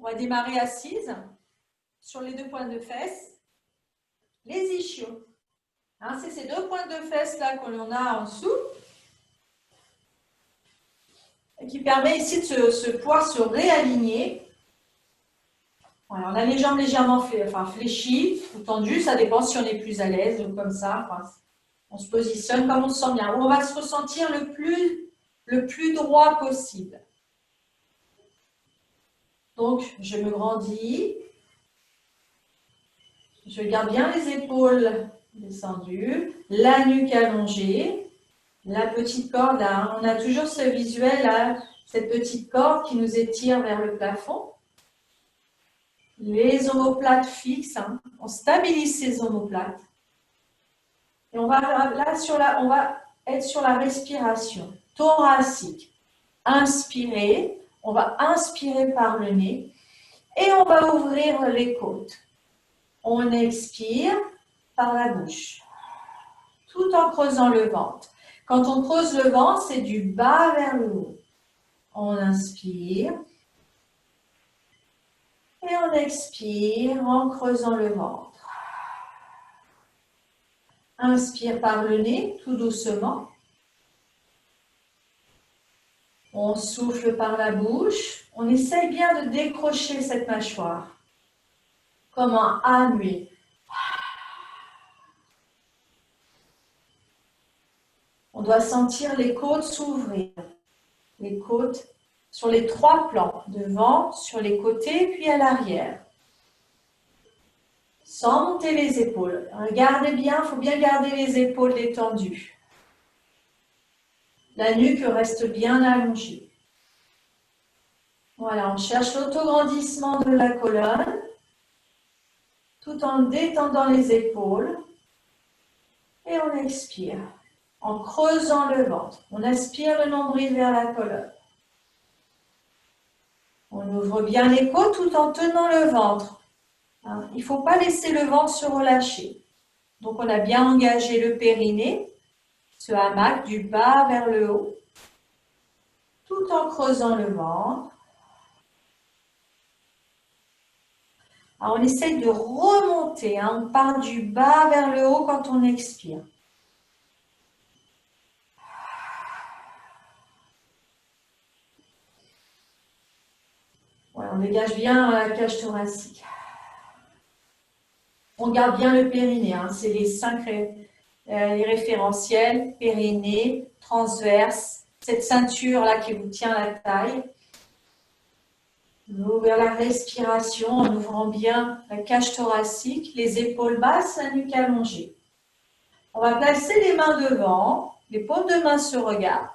On va démarrer assise sur les 2 pointes de fesses. Les ischios. Hein, c'est ces 2 pointes de fesses là qu'on a en dessous. Et qui permet ici de pouvoir se réaligner. Voilà, on a les jambes légèrement fléchies ou tendues, ça dépend si on est plus à l'aise ou comme ça. Enfin, on se positionne comme on se sent bien. On va se ressentir le plus droit possible. Donc, je me grandis. Je garde bien les épaules descendues, la nuque allongée, la petite corde là. On a toujours ce visuel là, cette petite corde qui nous étire vers le plafond. Les omoplates fixes, hein. On stabilise ces omoplates. Et on va être sur la respiration thoracique. Inspirer, on va inspirer par le nez et on va ouvrir les côtes. On expire par la bouche, tout en creusant le ventre. Quand on creuse le ventre, c'est du bas vers le haut. On inspire et on expire en creusant le ventre. Inspire par le nez, tout doucement. On souffle par la bouche. On essaye bien de décrocher cette mâchoire. Comme un A muet. On doit sentir les côtes s'ouvrir. Les côtes sur les 3 plans. Devant, sur les côtés, puis à l'arrière. Sans monter les épaules. Regardez bien, il faut bien garder les épaules détendues. La nuque reste bien allongée. Voilà, on cherche l'autograndissement de la colonne, tout en détendant les épaules. Et on expire, en creusant le ventre. On aspire le nombril vers la colonne. On ouvre bien les côtes tout en tenant le ventre. Il ne faut pas laisser le ventre se relâcher. Donc on a bien engagé le périnée, ce hamac du bas vers le haut, tout en creusant le ventre. Alors on essaye de remonter, on part du bas vers le haut quand on expire. Voilà, on dégage bien la cage thoracique. On garde bien le périnée, c'est les 5 les référentiels, périnée, transverse, cette ceinture-là qui vous tient la taille. On ouvre la respiration en ouvrant bien la cage thoracique, les épaules basses, la nuque allongée. On va placer les mains devant, les paumes de main se regardent.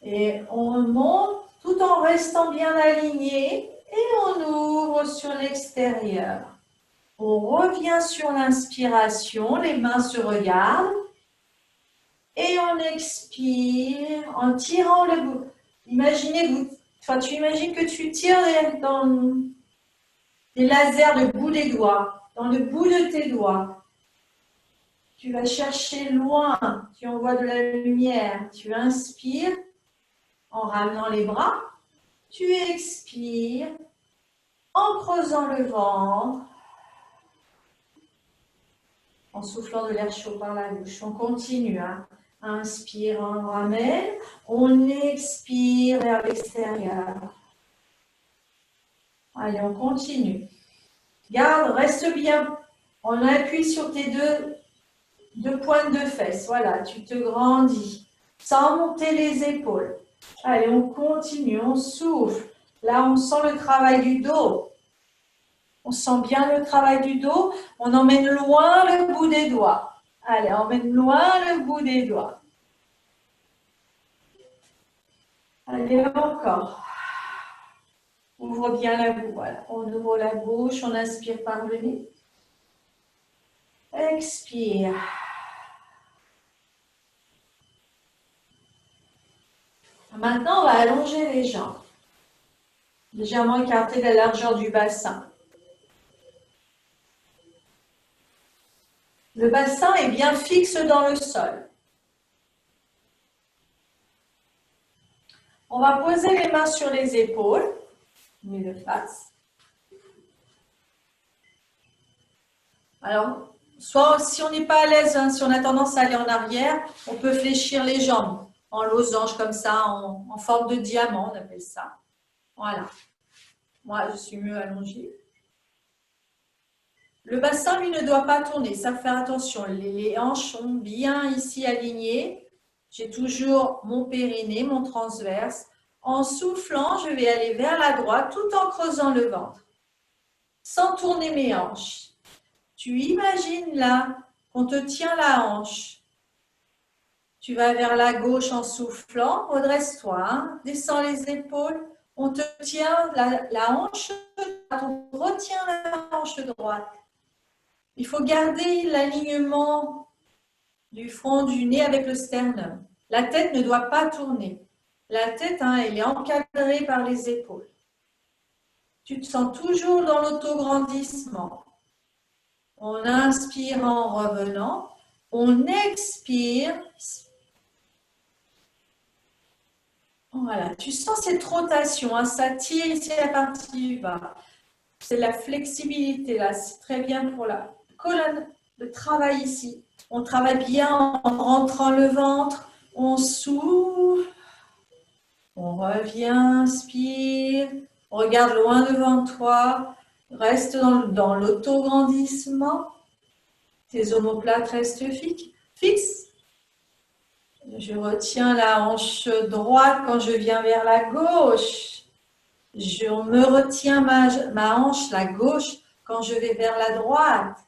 Et on monte tout en restant bien aligné et on ouvre sur l'extérieur. On revient sur l'inspiration, les mains se regardent et on expire en tirant le bout. Tu imagines que tu tires dans des lasers le bout des doigts, dans le bout de tes doigts. Tu vas chercher loin, tu envoies de la lumière, tu inspires en ramenant les bras, tu expires en creusant le ventre, en soufflant de l'air chaud par la bouche. On continue. Inspire, on ramène. On expire vers l'extérieur. Allez, on continue. Garde, reste bien. On appuie sur tes deux pointes de fesses. Voilà, tu te grandis. Sans monter les épaules. Allez, on continue, on souffle. Là, on sent le travail du dos. On sent bien le travail du dos. On emmène loin le bout des doigts. Allez, emmène loin le bout des doigts. Allez, encore. Ouvre bien la bouche. Voilà. On ouvre la bouche, on inspire par le nez. Expire. Maintenant, on va allonger les jambes. Légèrement écarter la largeur du bassin. Le bassin est bien fixe dans le sol. On va poser les mains sur les épaules, mais de face. Alors, soit si on n'est pas à l'aise, hein, si on a tendance à aller en arrière, on peut fléchir les jambes en losange comme ça, en forme de diamant, on appelle ça. Voilà. Moi, je suis mieux allongée. Le bassin, lui, ne doit pas tourner. Ça, faut faire attention. Les hanches sont bien ici alignées. J'ai toujours mon périnée, mon transverse. En soufflant, je vais aller vers la droite tout en creusant le ventre, sans tourner mes hanches. Tu imagines là qu'on te tient la hanche. Tu vas vers la gauche en soufflant. Redresse-toi. Hein. Descends les épaules. On te tient la hanche droite. On retient la hanche droite. Il faut garder l'alignement du front du nez avec le sternum. La tête ne doit pas tourner. La tête, hein, elle est encadrée par les épaules. Tu te sens toujours dans l'autograndissement. On inspire en revenant. On expire. Voilà, tu sens cette rotation, hein, ça tire ici la partie du bas. C'est la flexibilité là, c'est très bien pour la colonne, le travail ici. On travaille bien en rentrant le ventre, on souffle, on revient, inspire, regarde loin devant toi, reste dans l'autograndissement, tes omoplates restent fixes. Je retiens la hanche droite quand je viens vers la gauche. Je me retiens ma hanche, la gauche, quand je vais vers la droite.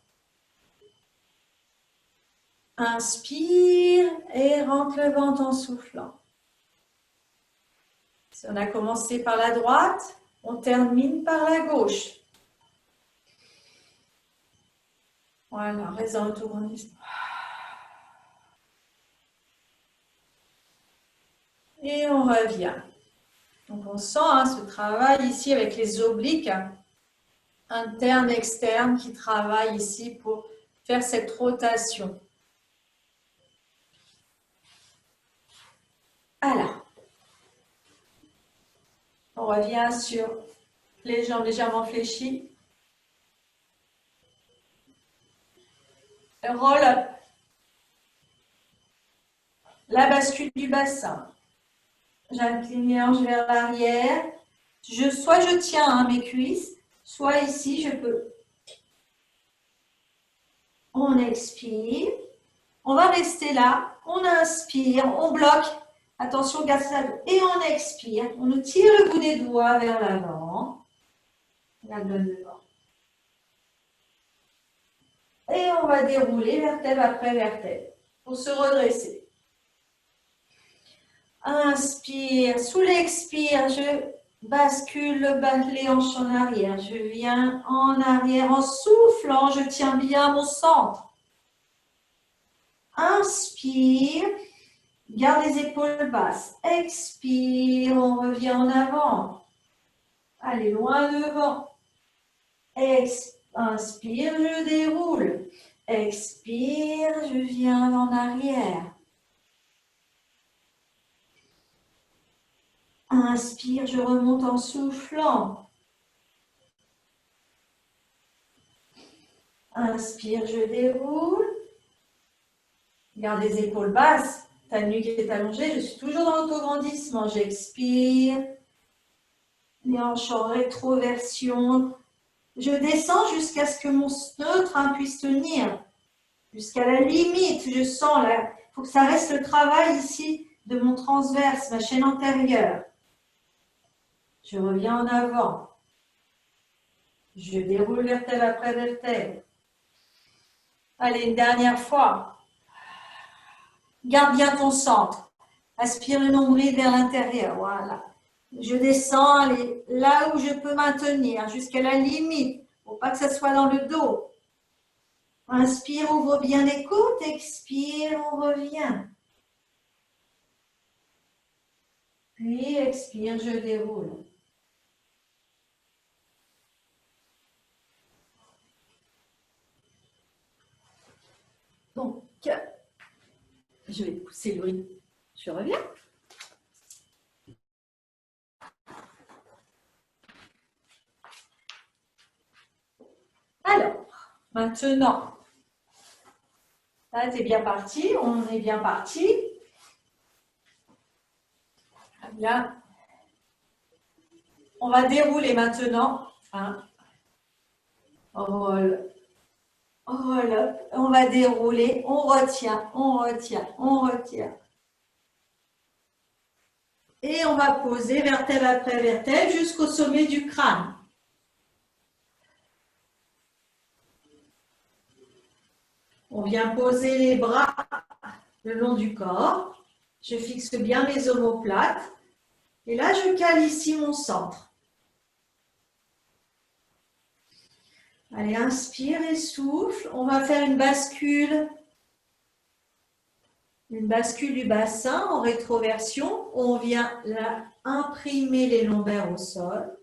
Inspire et rentre le ventre en soufflant. Si on a commencé par la droite, on termine par la gauche. Voilà, reste dans l'autograndissement. Et on revient. Donc on sent hein, ce travail ici avec les obliques, internes, externes, qui travaillent ici pour faire cette rotation. Alors, on revient sur les jambes légèrement fléchies. Roll-up. La bascule du bassin. J'incline les hanches vers l'arrière. Soit je tiens hein, mes cuisses, soit ici je peux. On expire. On va rester là. On inspire. On bloque. Attention, garde ça. Et on expire. On nous tire le bout des doigts vers l'avant. L'abdomen devant. Et on va dérouler vertèbre après vertèbre pour se redresser. Inspire. Sous l'expire, je bascule les hanches en arrière. Je viens en arrière en soufflant. Je tiens bien mon centre. Inspire. Garde les épaules basses. Expire. On revient en avant. Allez, loin devant. Inspire, je déroule. Expire, je viens en arrière. Inspire, je remonte en soufflant. Inspire, je déroule. Garde les épaules basses. Ta nuque est allongée. Je suis toujours dans l'autograndissement. J'expire. Les hanches en rétroversion. Je descends jusqu'à ce que mon neutre hein, puisse tenir. Jusqu'à la limite, je sens là. Il faut que ça reste le travail ici de mon transverse, ma chaîne antérieure. Je reviens en avant. Je déroule vertèbre après vertèbre. Allez, une dernière fois. Garde bien ton centre. Aspire le nombril vers l'intérieur. Voilà. Je descends là où je peux maintenir, jusqu'à la limite. Il ne faut pas que ça soit dans le dos. Inspire, ouvre bien les côtes. Expire, on revient. Puis expire, je déroule. Donc, je vais pousser le riz. Je reviens. Maintenant, là, tu es bien parti, on est bien parti. Bien. On va dérouler maintenant. Hein. Roll. Roll up. On va dérouler. On retient, on retient, on retient. Et on va poser vertèbre après vertèbre jusqu'au sommet du crâne. On vient poser les bras le long du corps. Je fixe bien mes omoplates. Et là, je cale ici mon centre. Allez, inspire et souffle. On va faire une bascule du bassin en rétroversion. On vient là imprimer les lombaires au sol.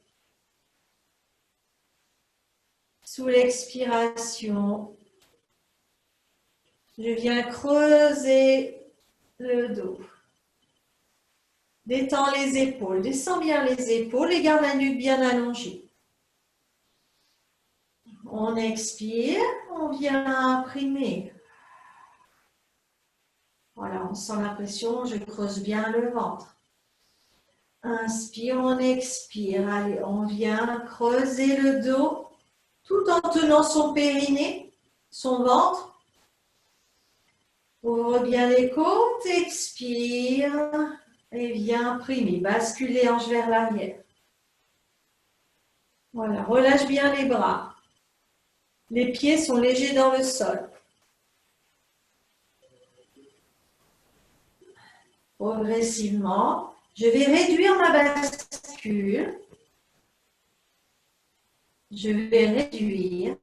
Sous l'expiration, je viens creuser le dos. Détends les épaules, descends bien les épaules et garde la nuque bien allongée. On expire, on vient imprimer. Voilà, on sent la pression, je creuse bien le ventre. Inspire, on expire. Allez, on vient creuser le dos tout en tenant son périnée, son ventre. Ouvre bien les côtes, expire et viens imprimer. Bascule les hanches vers l'arrière. Voilà, relâche bien les bras. Les pieds sont légers dans le sol. Progressivement, je vais réduire ma bascule. Je vais réduire.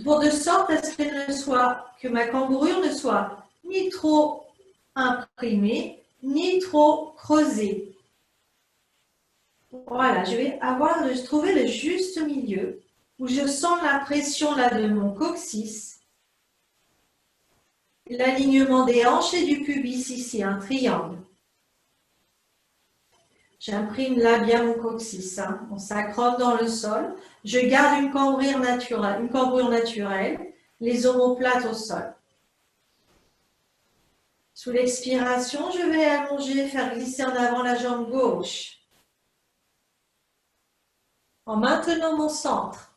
Pour de sorte à ce que ma cambrure ne soit ni trop imprimée, ni trop creusée. Voilà, je vais trouver le juste milieu où je sens la pression là de mon coccyx, l'alignement des hanches et du pubis ici, un triangle. J'imprime là bien mon coccyx, hein. On s'accroche dans le sol. Je garde une cambrure naturelle, les omoplates au sol. Sous l'expiration, je vais allonger, faire glisser en avant la jambe gauche. En maintenant mon centre.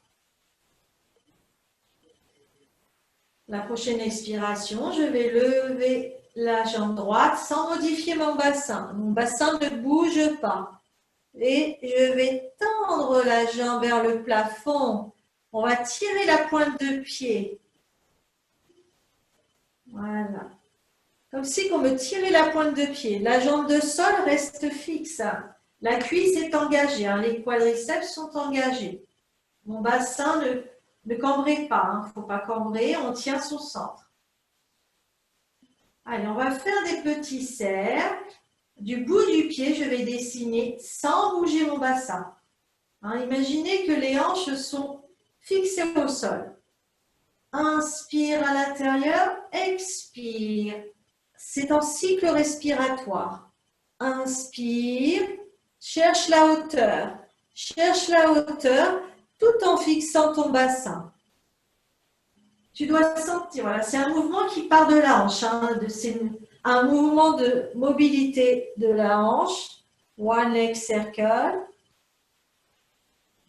La prochaine expiration, je vais lever la jambe droite sans modifier mon bassin. Mon bassin ne bouge pas. Et je vais tendre la jambe vers le plafond. On va tirer la pointe de pied. Voilà. Comme si on me tirait la pointe de pied. La jambe de sol reste fixe. La cuisse est engagée. Hein. Les quadriceps sont engagés. Mon bassin ne cambrez pas. Il ne faut pas cambrer. On tient son centre. Allez, on va faire des petits cercles. Du bout du pied, je vais dessiner sans bouger mon bassin. Hein, imaginez que les hanches sont fixées au sol. Inspire à l'intérieur, expire. C'est en cycle respiratoire. Inspire, cherche la hauteur tout en fixant ton bassin. Tu dois sentir, voilà, c'est un mouvement qui part de la hanche, hein, c'est un mouvement de mobilité de la hanche. One leg circle.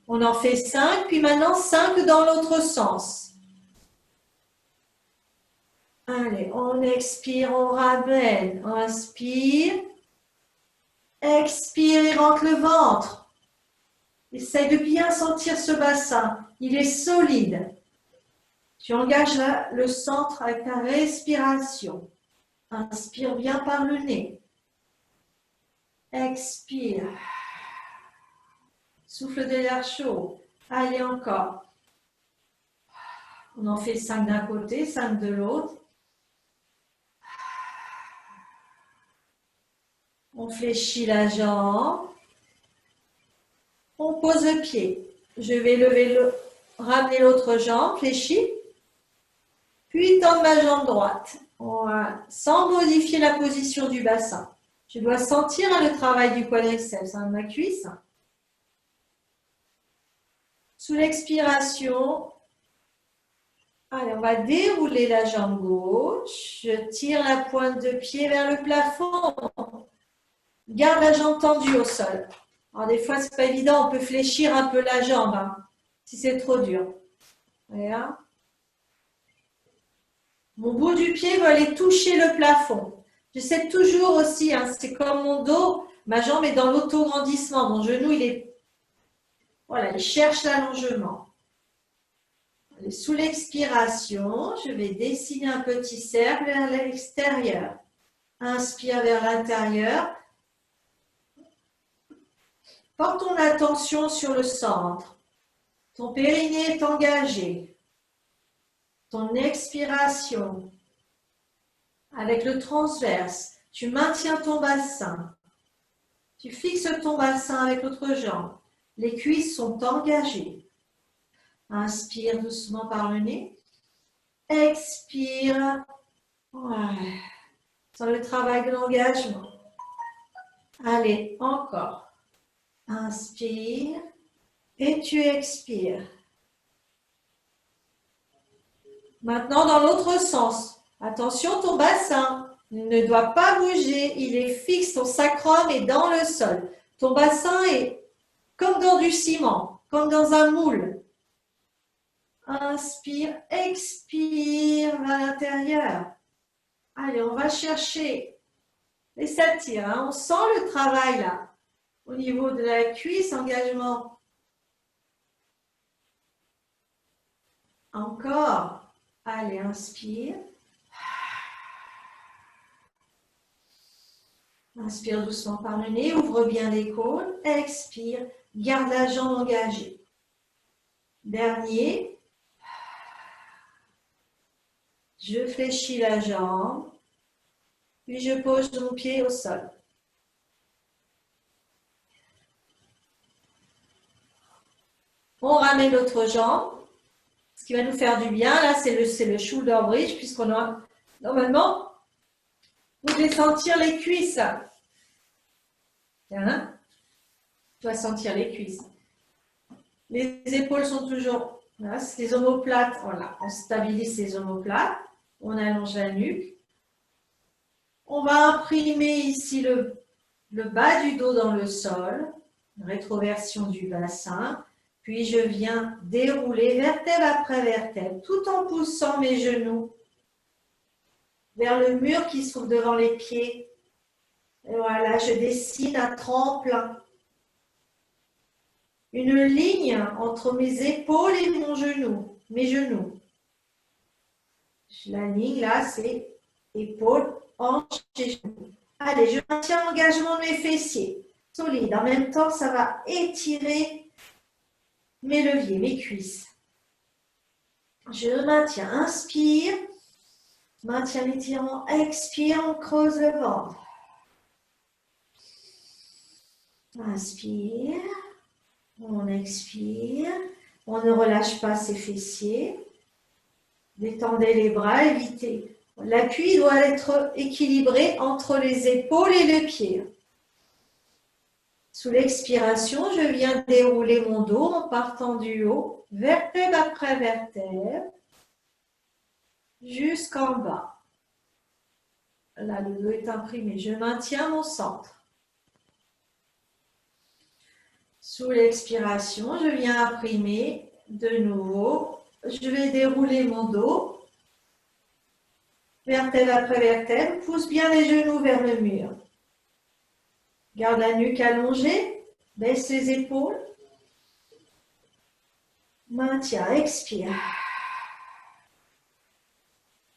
On en fait 5, puis maintenant 5 dans l'autre sens. Allez, on expire, on ramène, on inspire. Expire et rentre le ventre. Essaye de bien sentir ce bassin. Il est solide. Tu engages le centre avec ta respiration. Inspire bien par le nez. Expire. Souffle de l'air chaud. Allez, encore. On en fait 5 d'un côté, 5 de l'autre. On fléchit la jambe. On pose le pied. Je vais ramener l'autre jambe, fléchie. Puis tendre ma jambe droite. Voilà. Sans modifier la position du bassin. Je dois sentir le travail du quadriceps, de ma cuisse. Sous l'expiration, allez, on va dérouler la jambe gauche. Je tire la pointe de pied vers le plafond. Garde la jambe tendue au sol. Alors, des fois, ce n'est pas évident, on peut fléchir un peu la jambe, hein, si c'est trop dur. Voilà. Mon bout du pied va aller toucher le plafond. J'essaie toujours aussi, hein, c'est comme mon dos, ma jambe est dans l'autograndissement. Mon genou, voilà, il cherche l'allongement. Sous l'expiration, je vais dessiner un petit cercle vers l'extérieur. Inspire vers l'intérieur. Porte ton attention sur le centre. Ton périnée est engagé. Ton expiration. Avec le transverse, tu maintiens ton bassin. Tu fixes ton bassin avec l'autre jambe. Les cuisses sont engagées. Inspire doucement par le nez. Expire. Ouais. Sans le travail de l'engagement. Allez, encore. Inspire. Et tu expires. Maintenant, dans l'autre sens. Attention, ton bassin ne doit pas bouger. Il est fixe. Ton sacrum est dans le sol. Ton bassin est comme dans du ciment, comme dans un moule. Inspire, expire vers l'intérieur. Allez, on va chercher les s'attire. Hein. On sent le travail là. Au niveau de la cuisse, engagement. Encore. Allez, inspire. Inspire doucement par le nez, ouvre bien les côtes. Expire, garde la jambe engagée. Dernier. Je fléchis la jambe. Puis je pose mon pied au sol. On ramène l'autre jambe. Ce qui va nous faire du bien, là, c'est le shoulder bridge, puisqu'on a, normalement, vous devez sentir les cuisses. Hein? Tu vas sentir les cuisses. Les épaules sont toujours, là, c'est les omoplates. Voilà, on stabilise les omoplates. On allonge la nuque. On va imprimer ici le bas du dos dans le sol. Rétroversion du bassin. Puis je viens dérouler vertèbre après vertèbre, tout en poussant mes genoux vers le mur qui se trouve devant les pieds. Et voilà, je dessine un tremplin. Une ligne entre mes épaules et mon genou, mes genoux. La ligne là, c'est épaules, hanches et genoux. Allez, je maintiens l'engagement de mes fessiers. Solide. En même temps, ça va étirer mes leviers, mes cuisses. Je maintiens, inspire, maintiens l'étirement, expire, on creuse le ventre. Inspire, on expire, on ne relâche pas ses fessiers. Détendez les bras, évitez. L'appui doit être équilibré entre les épaules et le pied. Sous l'expiration, je viens dérouler mon dos en partant du haut, vertèbre après vertèbre, jusqu'en bas. Là, le dos est imprimé. Je maintiens mon centre. Sous l'expiration, je viens imprimer de nouveau. Je vais dérouler mon dos, vertèbre après vertèbre. Pousse bien les genoux vers le mur. Garde la nuque allongée, baisse les épaules. Maintiens, expire.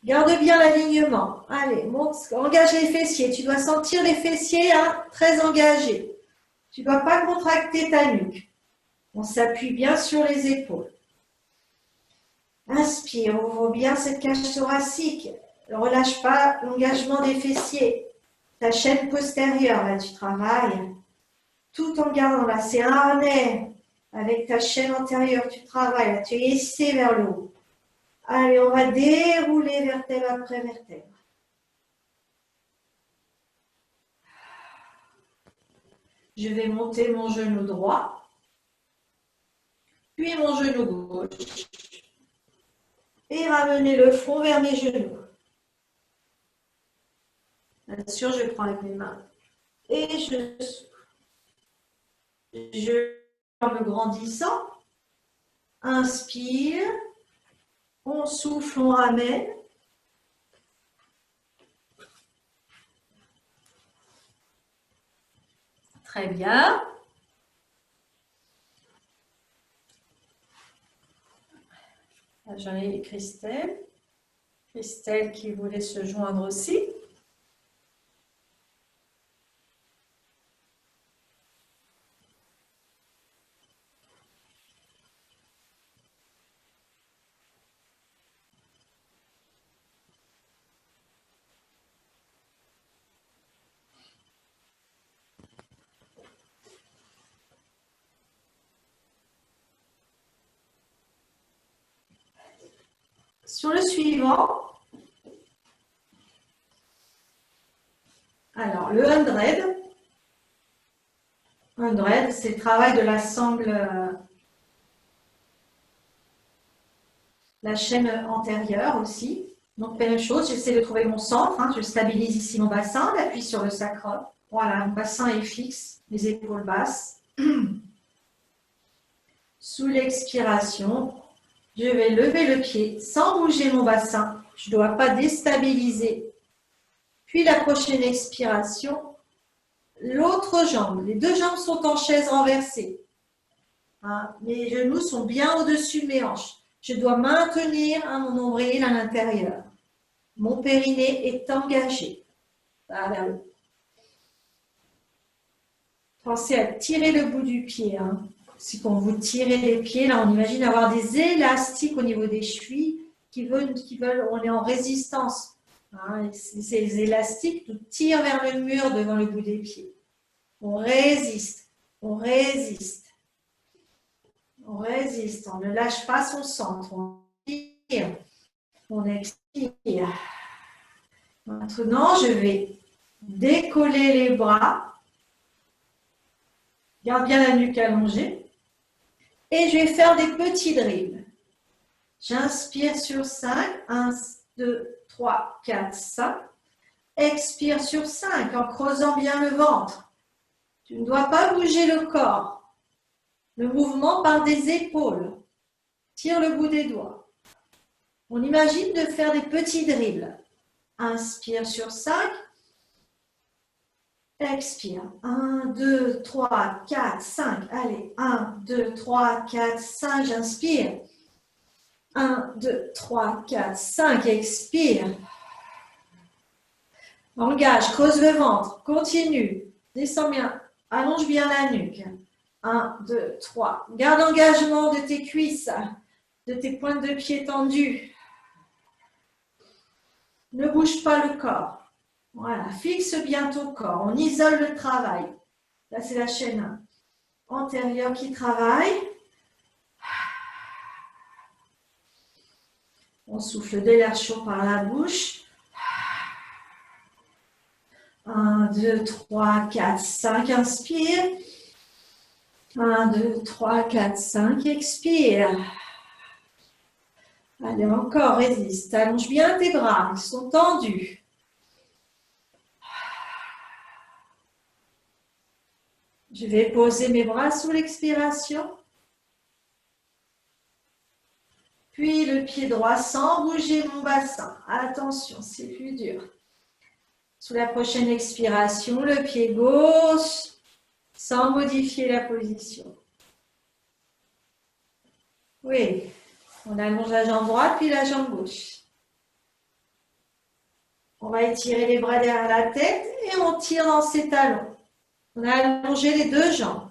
Garde bien l'alignement. Allez, monte, engage les fessiers. Tu dois sentir les fessiers hein, très engagés. Tu ne dois pas contracter ta nuque. On s'appuie bien sur les épaules. Inspire, ouvre bien cette cage thoracique. Ne relâche pas l'engagement des fessiers. Ta chaîne postérieure, là, tu travailles. Tout en gardant, là, c'est un harnais. Avec ta chaîne antérieure, tu travailles. Là, tu es hissé vers le haut. Allez, on va dérouler vertèbre après vertèbre. Je vais monter mon genou droit. Puis puis mon genou gauche. Et ramener le front vers mes genoux. Bien sûr, je prends avec mes mains. Et je en me grandissant. Inspire. On souffle, on ramène. Très bien. J'en ai Christelle. Christelle qui voulait se joindre aussi. Sur le suivant, alors le 100. 100, c'est le travail de la sangle, la chaîne antérieure aussi. Donc, même chose, j'essaie de trouver mon centre. Je stabilise ici mon bassin, j'appuie sur le sacrum. Voilà, mon bassin est fixe, mes épaules basses. Sous l'expiration, je vais lever le pied sans bouger mon bassin. Je ne dois pas déstabiliser. Puis la prochaine expiration, l'autre jambe. Les deux jambes sont en chaise renversée. Mes genoux sont bien au-dessus de mes hanches. Je dois maintenir mon nombril à l'intérieur. Mon périnée est engagé. Vers le haut. Pensez à tirer le bout du pied. Si quand vous tirez les pieds, là, on imagine avoir des élastiques au niveau des chevilles qui veulent, on est en résistance. Ces élastiques nous tirent vers le mur devant le bout des pieds. On résiste, on résiste. On résiste, on ne lâche pas son centre. On inspire, on expire. Maintenant, je vais décoller les bras. Garde bien la nuque allongée. Et je vais faire des petits drills. J'inspire sur 5. 1, 2, 3, 4, 5. Expire sur 5 en creusant bien le ventre. Tu ne dois pas bouger le corps. Le mouvement part des épaules. Tire le bout des doigts. On imagine de faire des petits drills. Inspire sur 5. Expire. 1, 2, 3, 4, 5. Allez, 1, 2, 3, 4, 5. J'inspire. 1, 2, 3, 4, 5. Expire. Engage, creuse le ventre. Continue. Descends bien. Allonge bien la nuque. 1, 2, 3. Garde l'engagement de tes cuisses, de tes pointes de pied tendues. Ne bouge pas le corps. Voilà, fixe bien ton corps. On isole le travail. Là, c'est la chaîne antérieure qui travaille. On souffle de l'air chaud par la bouche. 1, 2, 3, 4, 5. Inspire. 1, 2, 3, 4, 5. Expire. Allez, encore, résiste. Allonge bien tes bras. Ils sont tendus. Je vais poser mes bras sous l'expiration. Puis le pied droit sans bouger mon bassin. Attention, c'est plus dur. Sous la prochaine expiration, le pied gauche sans modifier la position. Oui, on allonge la jambe droite puis la jambe gauche. On va étirer les bras derrière la tête et on tire dans ses talons. On a allongé les deux jambes.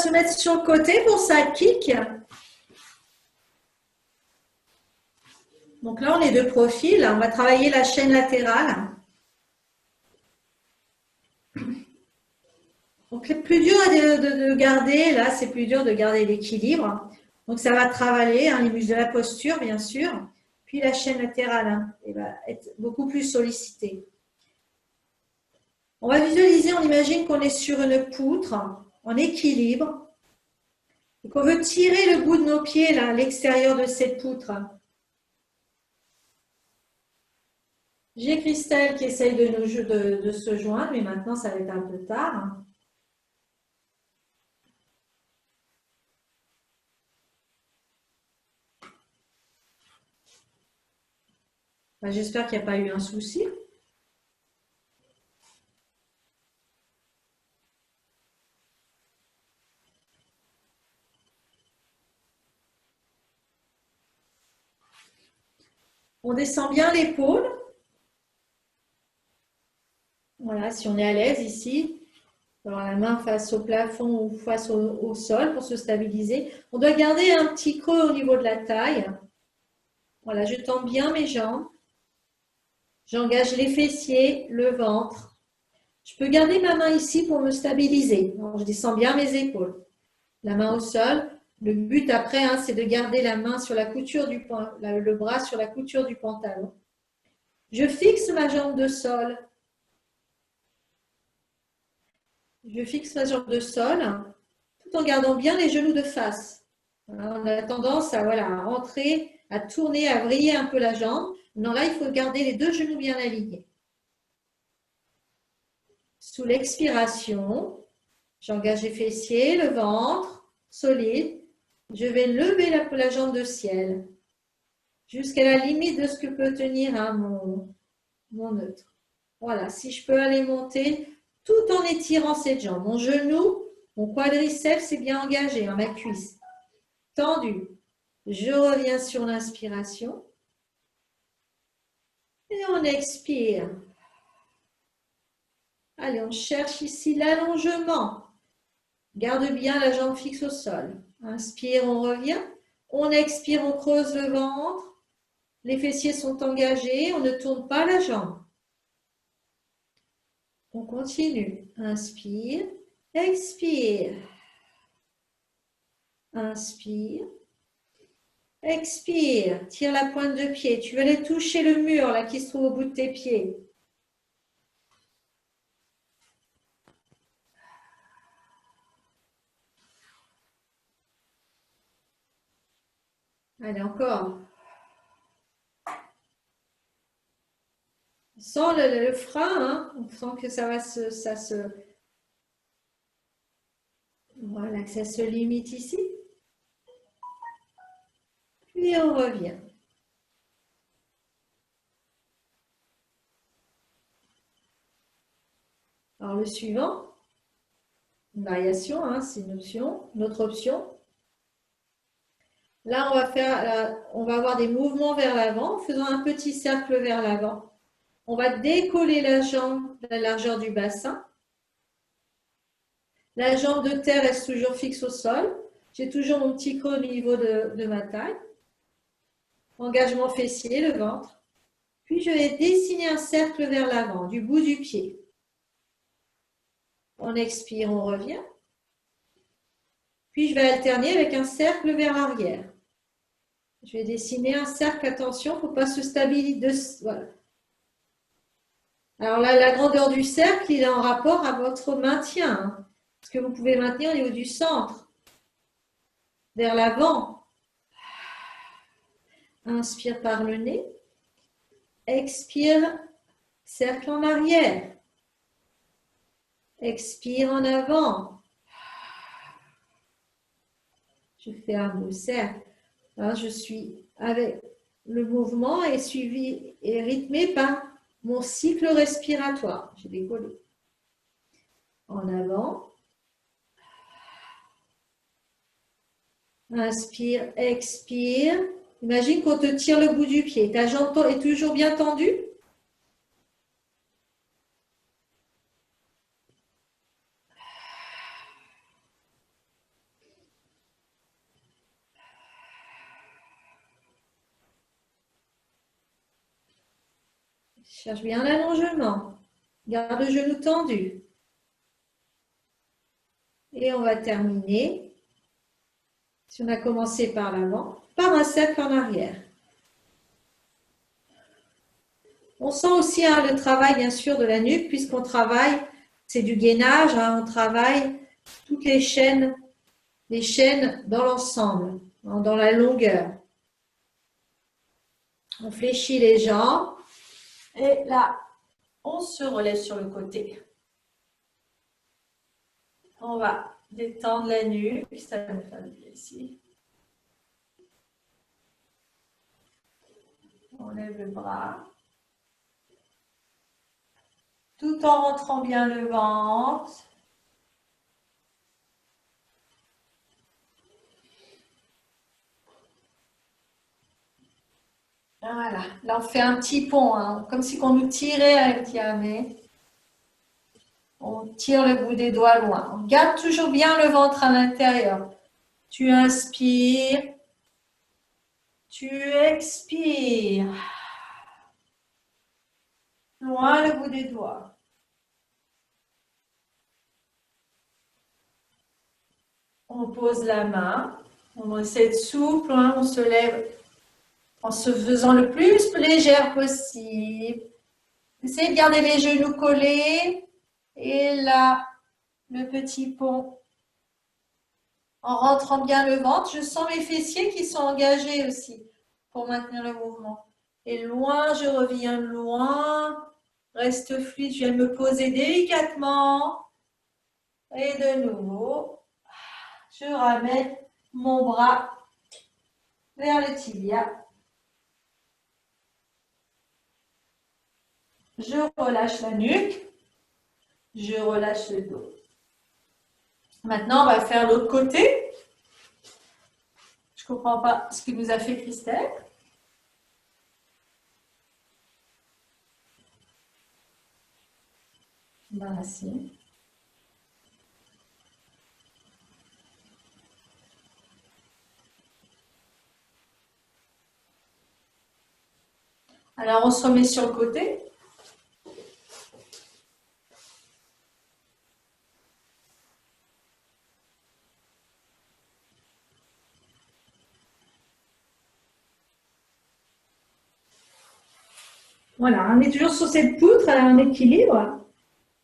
se mettre sur le côté pour sa kick. Donc là, on est de profil. On va travailler la chaîne latérale. Donc, le plus dur de garder, là, c'est plus dur de garder l'équilibre. Donc, ça va travailler hein, les muscles de la posture, bien sûr. Puis la chaîne latérale hein, elle va être beaucoup plus sollicitée. On va visualiser, on imagine qu'on est sur une poutre en équilibre et qu'on veut tirer le bout de nos pieds là, à l'extérieur de cette poutre. J'ai Christelle qui essaye de se joindre, mais maintenant ça va être un peu tard. J'espère qu'il n'y a pas eu un souci. On descend bien l'épaule. Voilà, si on est à l'aise ici, avoir la main face au plafond ou face au sol pour se stabiliser. On doit garder un petit creux au niveau de la taille. Voilà, je tends bien mes jambes. J'engage les fessiers, le ventre. Je peux garder ma main ici pour me stabiliser. Alors, je descends bien mes épaules. La main au sol. Le but après, hein, c'est de garder la main sur la couture le bras sur la couture du pantalon. Je fixe ma jambe de sol. Je fixe ma jambe de sol tout en gardant bien les genoux de face. On a tendance à rentrer, à tourner, à vriller un peu la jambe. Non, là, il faut garder les deux genoux bien alignés. Sous l'expiration, j'engage les fessiers, le ventre, solide. Je vais lever la jambe de ciel jusqu'à la limite de ce que peut tenir hein, mon neutre. Voilà, si je peux aller monter tout en étirant cette jambe. Mon genou, mon quadriceps est bien engagé, hein, ma cuisse. Tendu. Je reviens sur l'inspiration. Et on expire. Allez, on cherche ici l'allongement. Garde bien la jambe fixe au sol. Inspire, on revient. On expire, on creuse le ventre. Les fessiers sont engagés. On ne tourne pas la jambe. On continue. Inspire, expire. Inspire, expire. Tire la pointe de pied. Tu veux aller toucher le mur là qui se trouve au bout de tes pieds. Allez, encore. On sent le frein, hein? On sent que ça se... Voilà, que ça se limite ici. Puis on revient. Alors le suivant, une variation, hein, c'est une option, une autre option. Là, on va avoir des mouvements vers l'avant en faisant un petit cercle vers l'avant. On va décoller la jambe de la largeur du bassin. La jambe de terre reste toujours fixe au sol. J'ai toujours mon petit creux au niveau de ma taille. Engagement fessier, le ventre. Puis je vais dessiner un cercle vers l'avant, du bout du pied. On expire, on revient. Puis je vais alterner avec un cercle vers l'arrière. Je vais dessiner un cercle, attention, il ne faut pas se stabiliser. Voilà. Alors là, la grandeur du cercle, il est en rapport à votre maintien. Hein, ce que vous pouvez maintenir au niveau du centre. Vers l'avant. Inspire par le nez. Expire, cercle en arrière. Expire en avant. Je fais un beau cercle. Alors, je suis avec le mouvement est suivi et rythmé par mon cycle respiratoire. J'ai décollé. En avant. Inspire, expire. Imagine qu'on te tire le bout du pied. Ta jambe est toujours bien tendue. Cherche bien l'allongement. Garde le genou tendu. Et on va terminer, si on a commencé par l'avant, par un cercle en arrière. On sent aussi le travail, bien sûr, de la nuque, puisqu'on travaille, c'est du gainage, on travaille toutes les chaînes dans l'ensemble, dans la longueur. On fléchit les jambes et là, on se relève sur le côté. On va détendre la nuque, ça va faire du bien ici. On lève le bras. Tout en rentrant bien le ventre. Voilà, là on fait un petit pont, comme si on nous tirait avec Tiamé. On tire le bout des doigts loin. On garde toujours bien le ventre à l'intérieur. Tu inspires, tu expires. Loin le bout des doigts. On pose la main. On essaie de souple, on se lève en se faisant le plus légère possible. Essayez de garder les genoux collés. Et là, le petit pont. En rentrant bien le ventre, je sens mes fessiers qui sont engagés aussi pour maintenir le mouvement. Et loin, je reviens loin. Reste fluide, je viens me poser délicatement. Et de nouveau, je ramène mon bras vers le tibia. Je relâche la nuque. Je relâche le dos. Maintenant, on va faire l'autre côté. Je ne comprends pas ce que nous a fait Christelle. Merci. Alors, on se remet sur le côté. Voilà, on est toujours sur cette poutre en équilibre.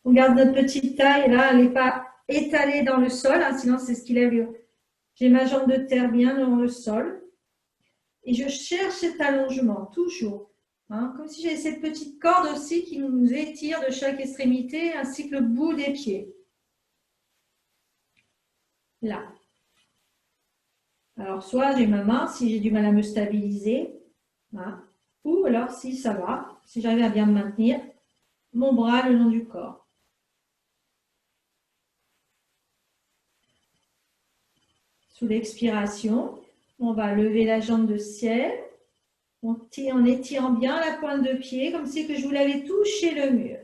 On garde notre petite taille, là, elle n'est pas étalée dans le sol, sinon c'est ce qu'il a vu. J'ai ma jambe de terre bien dans le sol. Et je cherche cet allongement, toujours. Comme si j'avais cette petite corde aussi qui nous étire de chaque extrémité, ainsi que le bout des pieds. Là. Alors, soit j'ai ma main, si j'ai du mal à me stabiliser, ou alors, si ça va, si j'arrive à bien me maintenir, mon bras le long du corps. Sous l'expiration, on va lever la jambe de ciel, en étirant bien la pointe de pied, comme si que je voulais aller toucher le mur.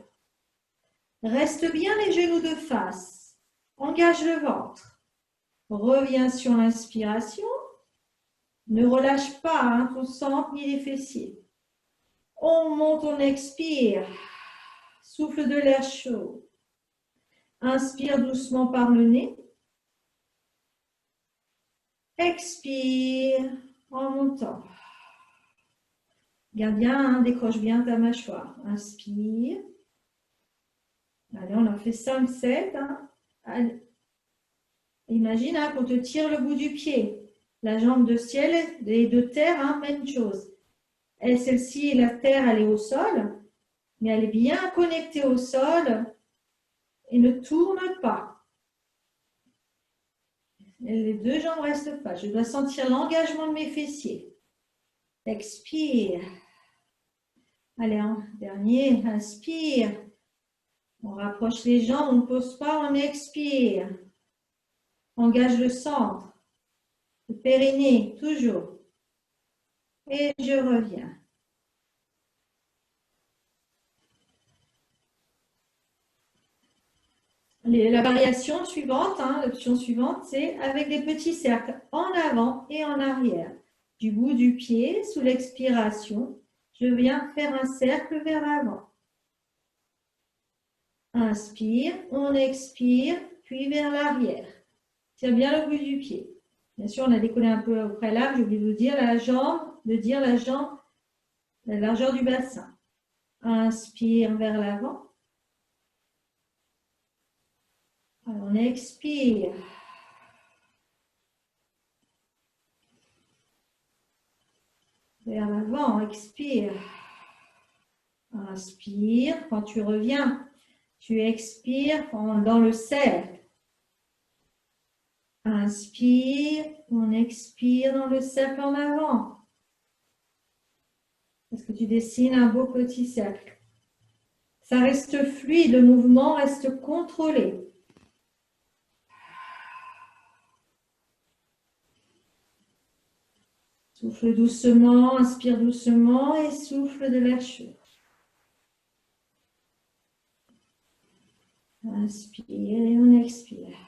Reste bien les genoux de face. Engage le ventre. Reviens sur l'inspiration. Ne relâche pas ton centre ni les fessiers. On monte, on expire. Souffle de l'air chaud. Inspire doucement par le nez. Expire en montant. Garde bien, décroche bien ta mâchoire. Inspire. Allez, on en fait 5, 7. Imagine qu'on te tire le bout du pied. La jambe de ciel et de terre, même chose. Et celle-ci, la terre, elle est au sol, mais elle est bien connectée au sol et ne tourne pas. Et les deux jambes ne restent pas. Je dois sentir l'engagement de mes fessiers. Expire. Allez, dernier, inspire. On rapproche les jambes, on ne pose pas, on expire. Engage le centre. Le périnée, toujours. Et je reviens. La variation suivante, l'option suivante, c'est avec des petits cercles en avant et en arrière. Du bout du pied, sous l'expiration, je viens faire un cercle vers l'avant. Inspire, on expire, puis vers l'arrière. Tiens bien le bout du pied. Bien sûr, on a décollé un peu au préalable, j'ai oublié de vous dire la jambe, la largeur du bassin. Inspire vers l'avant. On expire. Vers l'avant, expire. Inspire. Quand tu reviens, tu expires dans le cercle. Inspire, on expire dans le cercle en avant. Est-ce que tu dessines un beau petit cercle? Ça reste fluide, le mouvement reste contrôlé. Souffle doucement, inspire doucement et souffle de l'air chaud. Inspire et on expire.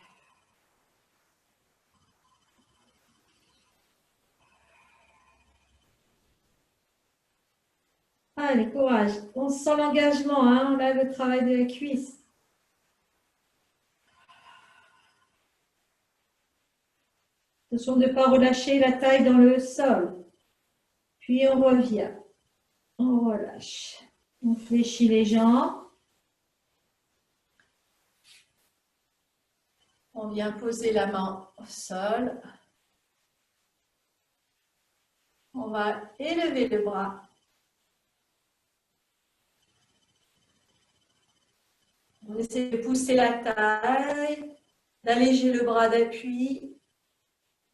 Allez, courage. On sent l'engagement, hein? On a le travail de la cuisse. Attention de ne pas relâcher la taille dans le sol. Puis on revient. On relâche. On fléchit les jambes. On vient poser la main au sol. On va élever le bras. On essaie de pousser la taille, d'alléger le bras d'appui,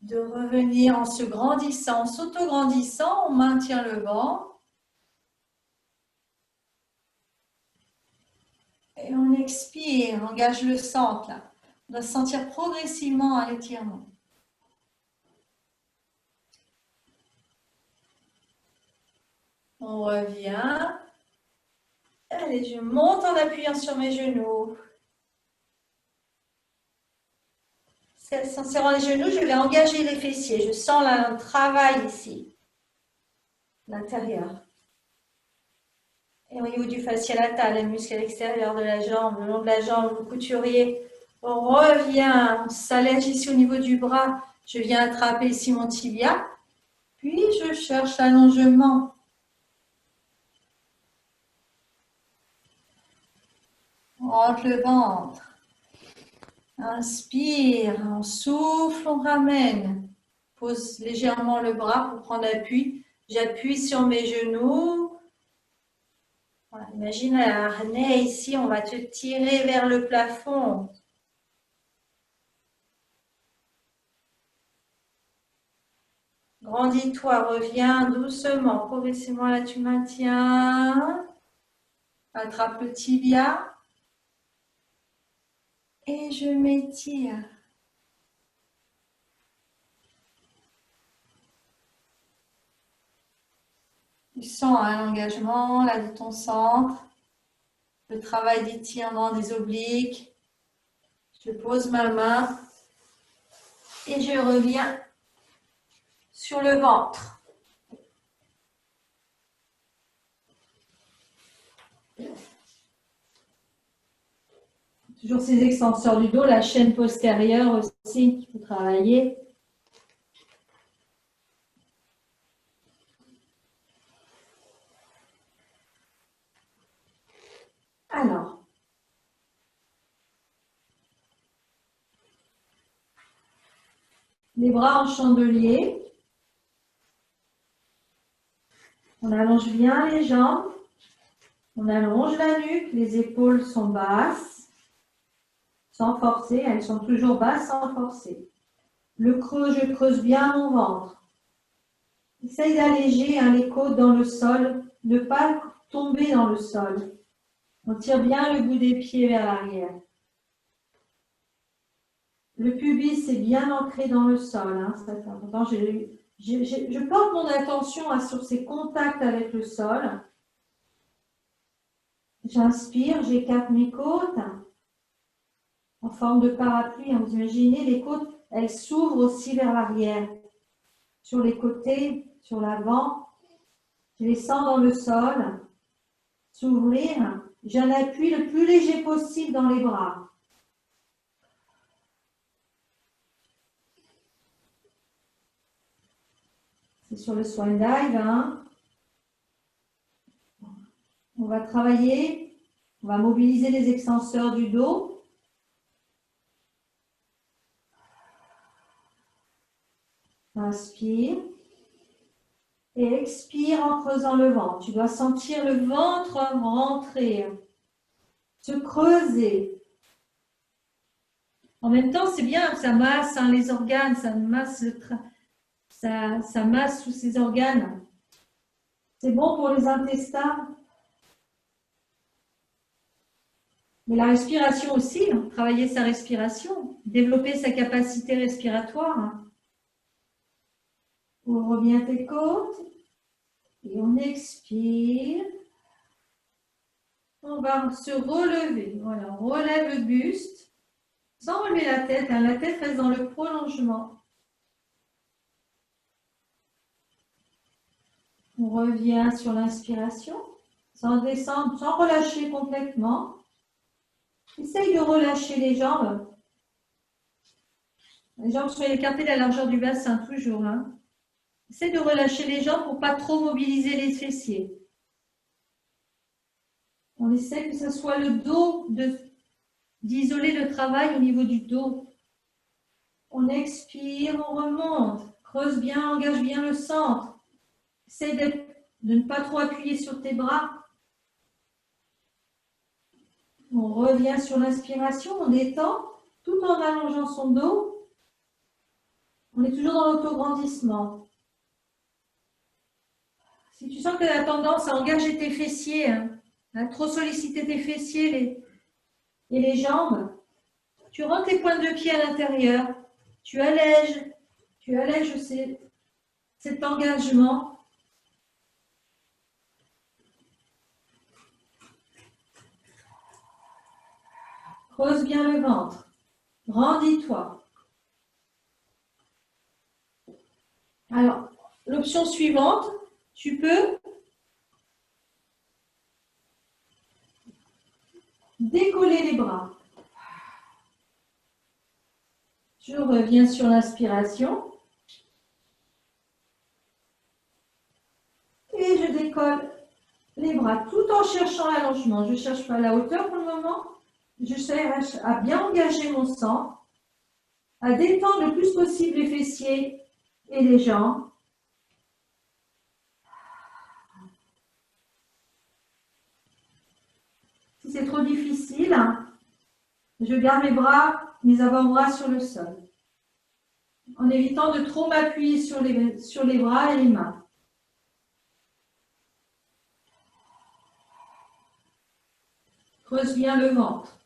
de revenir en se grandissant, en s'auto-grandissant, on maintient le ventre. Et on expire, engage le centre là. On va sentir progressivement un étirement. On revient. Allez, je monte en appuyant sur mes genoux. En serrant les genoux, je vais engager les fessiers. Je sens là un travail ici, l'intérieur. Et au niveau du fascia latal, les muscles à l'extérieur de la jambe, le long de la jambe, le couturier. On revient, on s'allège ici au niveau du bras. Je viens attraper ici mon tibia. Puis je cherche l'allongement. On rentre le ventre. Inspire, on souffle, on ramène. Pose légèrement le bras pour prendre appui. J'appuie sur mes genoux. Voilà, imagine un harnais ici, on va te tirer vers le plafond. Grandis-toi, reviens doucement, progressivement. Là, tu maintiens. Attrape le tibia. Et je m'étire. Tu sens l'engagement là de ton centre, le travail d'étirement des obliques. Je pose ma main et je reviens sur le ventre. Toujours ces extenseurs du dos, la chaîne postérieure aussi qu'il faut travailler. Alors, les bras en chandelier. On allonge bien les jambes. On allonge la nuque, les épaules sont basses, sans forcer, elles sont toujours basses sans forcer. Le creux, je creuse bien mon ventre. Essaye d'alléger les côtes dans le sol, ne pas tomber dans le sol. On tire bien le bout des pieds vers l'arrière. Le pubis est bien ancré dans le sol, hein, c'est important. Je porte mon attention sur ces contacts avec le sol. J'inspire, j'écarte mes côtes en forme de parapluie. Vous imaginez, les côtes, elles s'ouvrent aussi vers l'arrière. Sur les côtés, sur l'avant, Je descends dans le sol. S'ouvrir. J'ai un appui le plus léger possible dans les bras. C'est sur le Swan Dive. Hein. On va travailler. On va mobiliser les extenseurs du dos. Inspire. Et expire en creusant le ventre. Tu dois sentir le ventre rentrer, se creuser. En même temps, c'est bien, ça masse hein, les organes, ça masse, ça masse tous ces organes. C'est bon pour les intestins. Mais la respiration aussi, hein, travailler sa respiration, développer sa capacité respiratoire. Hein. Ouvre bien tes côtes et on expire. On va se relever. Voilà, on relève le buste sans relever la tête. Hein. La tête reste dans le prolongement. On revient sur l'inspiration sans descendre, sans relâcher complètement. Essaye de relâcher les jambes. Les jambes soient écartées de la largeur du bassin, toujours. Hein. Essaye de relâcher les jambes pour ne pas trop mobiliser les fessiers. On essaie que ce soit le dos, d'isoler le travail au niveau du dos. On expire, on remonte. Creuse bien, engage bien le centre. Essaye de ne pas trop appuyer sur tes bras. On revient sur l'inspiration, on détend tout en allongeant son dos. On est toujours dans l'autograndissement. Si tu sens que tu as tendance à engager tes fessiers, hein, à trop solliciter tes fessiers et les jambes, tu rentres tes pointes de pied à l'intérieur, tu allèges cet engagement. Creuse bien le ventre. Grandis-toi. Alors, l'option suivante, tu peux décoller les bras. Je reviens sur l'inspiration. Et je décolle les bras tout en cherchant l'allongement. Je ne cherche pas la hauteur pour le moment. Je cherche à bien engager mon centre, à détendre le plus possible les fessiers et les jambes. Si c'est trop difficile, je garde mes avant-bras sur le sol, en évitant de trop m'appuyer sur les bras et les mains. Creuse bien le ventre.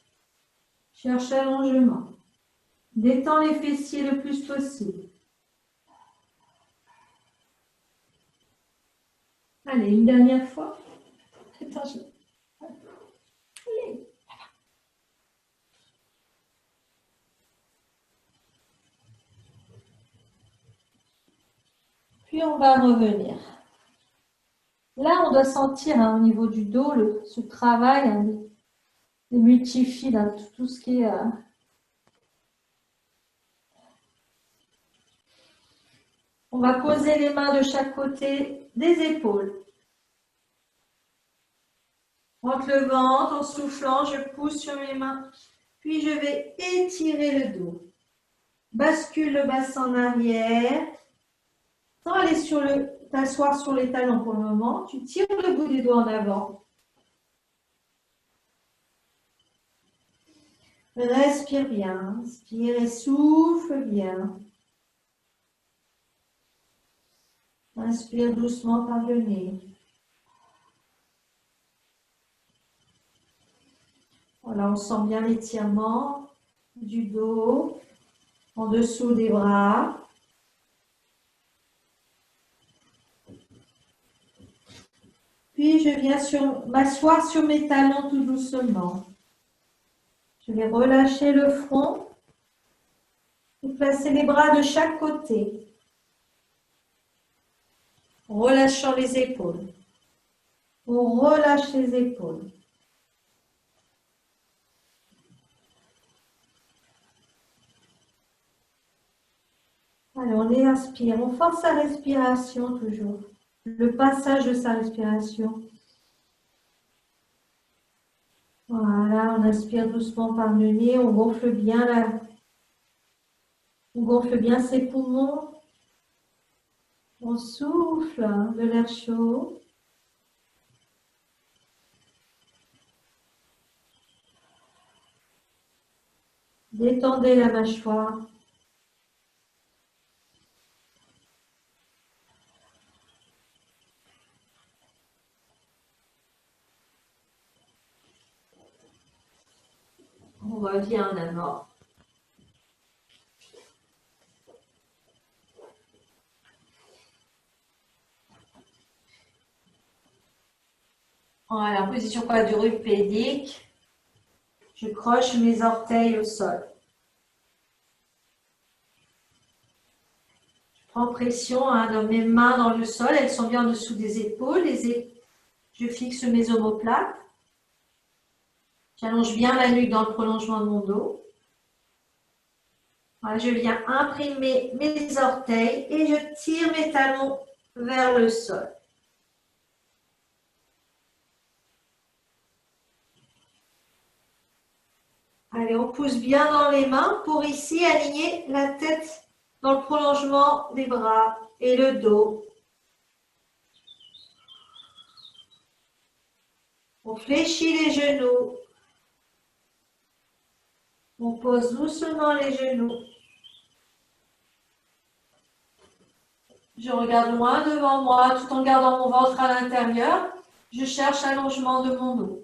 Cherche allongement. Détends les fessiers le plus possible. Allez, une dernière fois. Attends, Allez. Puis on va revenir. Là, on doit sentir au niveau du dos ce travail des multifils, tout ce qui est... On va poser les mains de chaque côté des épaules. Rentre le ventre en soufflant, je pousse sur mes mains. Puis je vais étirer le dos. Bascule le bassin en arrière. Sans aller t'asseoir sur les talons pour le moment. Tu tires le bout des doigts en avant. Respire bien. Inspire et souffle bien. Inspire doucement par le nez. Voilà, on sent bien l'étirement du dos, en dessous des bras. Puis je viens m'asseoir sur mes talons tout doucement. Je vais relâcher le front et placer les bras de chaque côté. Relâchant les épaules. On relâche les épaules. Allez, on inspire. On force sa respiration toujours. Le passage de sa respiration. Voilà, on inspire doucement par le nez. On gonfle bien ses poumons. On souffle de l'air chaud. Détendez la mâchoire. On revient en avant. Voilà, en position quadrupédique. Je croche mes orteils au sol. Je prends pression dans mes mains dans le sol. Elles sont bien en dessous des épaules. Je fixe mes omoplates. J'allonge bien la nuque dans le prolongement de mon dos. Voilà, je viens imprimer mes orteils et je tire mes talons vers le sol. Allez, on pousse bien dans les mains pour ici aligner la tête dans le prolongement des bras et le dos. On fléchit les genoux. On pose doucement les genoux. Je regarde loin devant moi tout en gardant mon ventre à l'intérieur. Je cherche l'allongement de mon dos.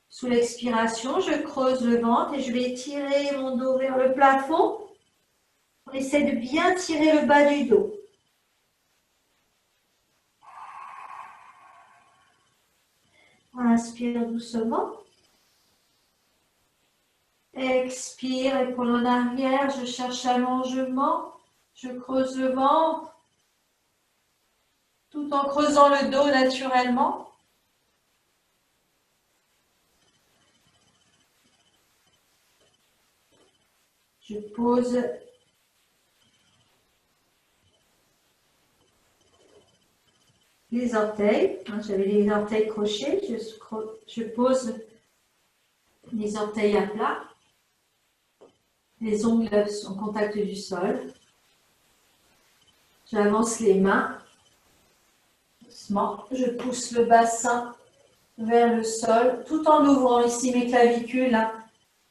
Sous l'expiration, je creuse le ventre et je vais tirer mon dos vers le plafond. On essaie de bien tirer le bas du dos. Inspire doucement. Expire, épaule en arrière, je cherche allongement. Je creuse le ventre tout en creusant le dos naturellement. Je pose les orteils. J'avais les orteils crochés. Je pose les orteils à plat. Les ongles en contact du sol. J'avance les mains. Doucement, je pousse le bassin vers le sol, tout en ouvrant ici mes clavicules,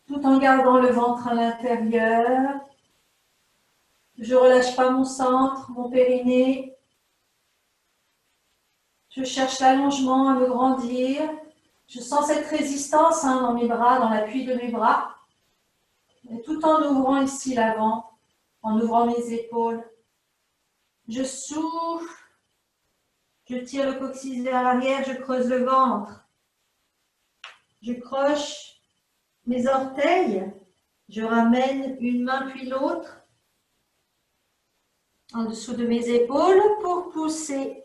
tout en gardant le ventre à l'intérieur. Je ne relâche pas mon centre, mon périnée. Je cherche l'allongement à me grandir. Je sens cette résistance dans mes bras, dans l'appui de mes bras. Et tout en ouvrant ici l'avant, en ouvrant mes épaules. Je souffle. Je tire le coccyx vers l'arrière, je creuse le ventre. Je croche mes orteils. Je ramène une main puis l'autre en dessous de mes épaules pour pousser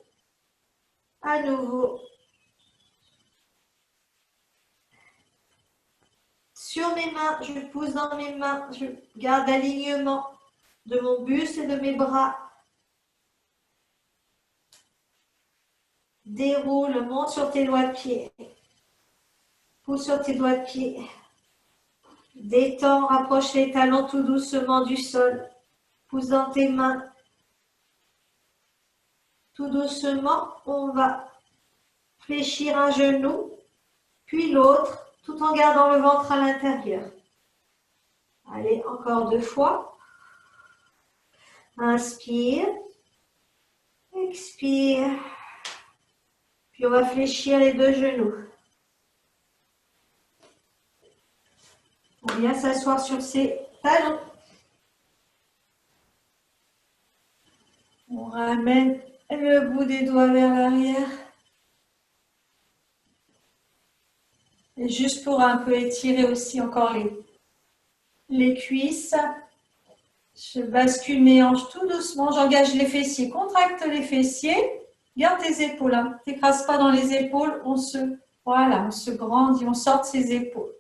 à nouveau sur mes mains. Je pousse dans mes mains. Je garde l'alignement de mon buste et de mes bras. Déroule, monte sur tes doigts de pied. Pousse sur tes doigts de pied. Détends, rapproche les talons tout doucement du sol. Pousse dans tes mains. Tout doucement, on va fléchir un genou, puis l'autre, tout en gardant le ventre à l'intérieur. Allez, encore 2 fois. Inspire. Expire. Puis on va fléchir les 2 genoux. On vient s'asseoir sur ses talons. On ramène le bout des doigts vers l'arrière. Et juste pour un peu étirer aussi encore les cuisses. Je bascule mes hanches tout doucement. J'engage les fessiers. Contracte les fessiers. Garde tes épaules. Hein. T'écrase pas dans les épaules. Voilà, on se grandit. On sort de ses épaules.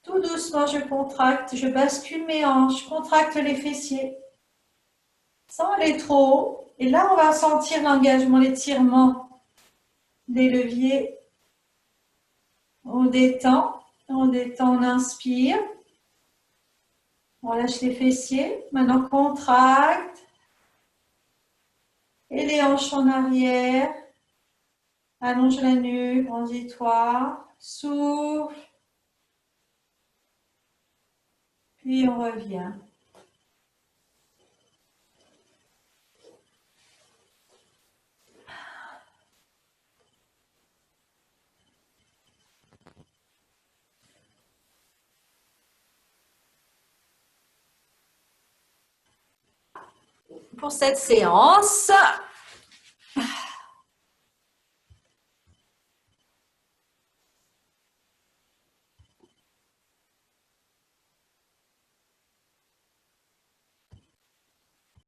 Tout doucement, je contracte. Je bascule mes hanches. Je contracte les fessiers. Sans aller trop haut. Et là, on va sentir l'engagement, l'étirement des leviers. On détend, on inspire. On lâche les fessiers. Maintenant, contracte. Et les hanches en arrière. Allonge la nuque, grandis-toi. Souffle. Puis on revient. Pour cette séance,